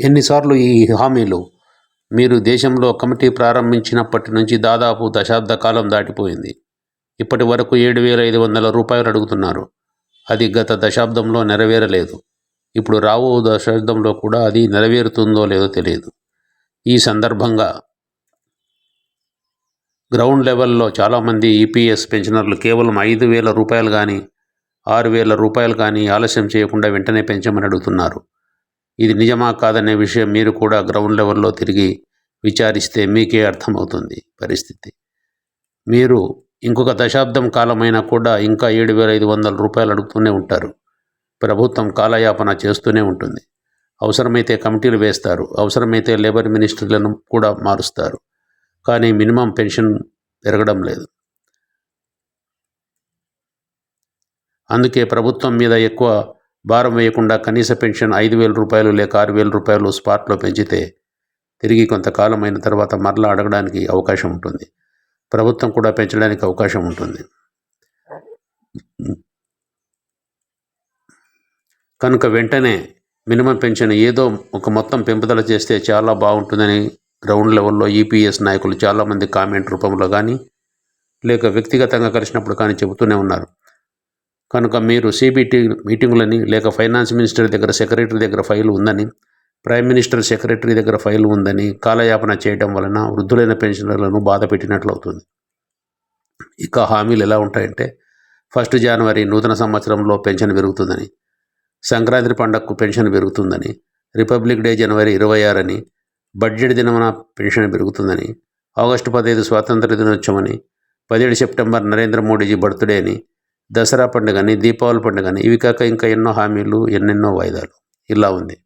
ఎన్నిసార్లు ఈ హామీలు? మీరు దేశంలో కమిటీ ప్రారంభించినప్పటి నుంచి దాదాపు దశాబ్ద కాలం దాటిపోయింది. ఇప్పటి వరకు 7,500 రూపాయలు అడుగుతున్నారు. అది గత దశాబ్దంలో నెరవేరలేదు. ఇప్పుడు రాబో దశాబ్దంలో కూడా అది నెరవేరుతుందో లేదో తెలియదు. ఈ సందర్భంగా గ్రౌండ్ లెవెల్లో చాలామంది ఈపీఎస్ పెన్షనర్లు కేవలం 5,000 రూపాయలు కానీ 6,000 రూపాయలు కానీ ఆలస్యం చేయకుండా వెంటనే పెంచమని అడుగుతున్నారు. ఇది నిజమా కాదనే విషయం మీరు కూడా గ్రౌండ్ లెవెల్లో తిరిగి విచారిస్తే మీకే అర్థమవుతుంది పరిస్థితి. మీరు ఇంకొక దశాబ్దం కాలమైనా కూడా ఇంకా 7,500 రూపాయలు అడుగుతూనే ఉంటారు. ప్రభుత్వం కాలయాపన చేస్తూనే ఉంటుంది. అవసరమైతే కమిటీలు వేస్తారు, అవసరమైతే లేబర్ మినిస్ట్రీలను కూడా మారుస్తారు. కానీ మినిమం పెన్షన్ పెరగడం లేదు. అందుకే ప్రభుత్వం మీద ఎక్కువ భారం వేయకుండా కనీస పెన్షన్ 5,000 రూపాయలు లేక 6,000 రూపాయలు స్పాట్లో పెంచితే తిరిగి కొంతకాలం అయిన తర్వాత మరలా అడగడానికి అవకాశం ఉంటుంది. ప్రభుత్వం కూడా పెంచడానికి అవకాశం ఉంటుంది. కనుక వెంటనే మినిమం పెన్షన్ ఏదో ఒక మొత్తం పెంపుదల చేస్తే చాలా బాగుంటుందని గ్రౌండ్ లెవెల్లో ఈపీఎస్ నాయకులు చాలామంది కామెంట్ రూపంలో కానీ లేక వ్యక్తిగతంగా కలిసినప్పుడు కానీ చెబుతూనే ఉన్నారు. కనుక మీరు సిబిటి మీటింగులని లేక ఫైనాన్స్ మినిస్టర్ దగ్గర సెక్రటరీ దగ్గర ఫైల్ ఉందని, ప్రైమ్ మినిస్టర్ సెక్రటరీ దగ్గర ఫైల్ ఉందని కాలయాపన చేయడం వలన వృద్ధులైన పెన్షనర్లను బాధ పెట్టినట్లు అవుతుంది. ఇక హామీలు ఎలా ఉంటాయంటే 1 జనవరి నూతన సంవత్సరంలో పెన్షన్ పెరుగుతుందని, సంక్రాంతి పండగకు పెన్షన్ పెరుగుతుందని, రిపబ్లిక్ డే జనవరి 26 అని, బడ్జెట్ దినమున పెన్షన్ పెరుగుతుందని, ఆగస్టు 15 స్వాతంత్ర దినోత్సవమని, 17 సెప్టెంబర్ నరేంద్ర మోడీజీ బర్త్డే అని, దసరా పండుగని, దీపావళి పండుగని, ఇవి కాక ఇంకా ఎన్నో హామీలు, ఎన్నెన్నో వాయిదాలు. ఇలా ఉంది.